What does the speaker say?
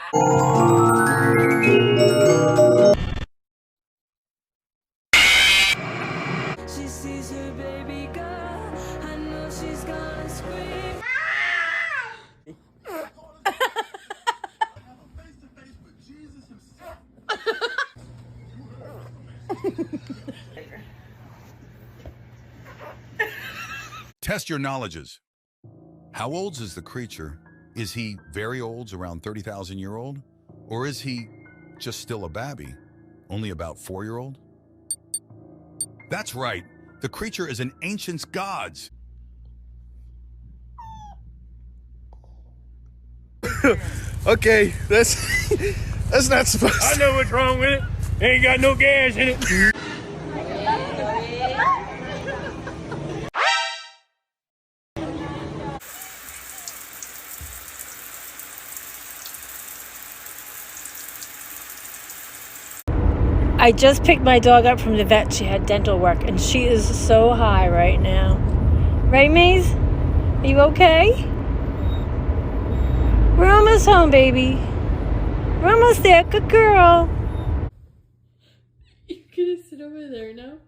She sees her baby girl, I know she's gonna scream. Test your knowledges. How old is the creature? Is he very old, around 30,000-year-old? Or is he just still a babby, only about 4-year-old? That's right. The creature is an ancient gods. Okay, that's not supposed to. I know what's wrong with it. Ain't got no gas in it. I just picked my dog up from the vet. She had dental work, and she is so high right now. Right, Maze? Are you okay? We're almost home, baby. We're almost there. Good girl. You gonna sit over there now?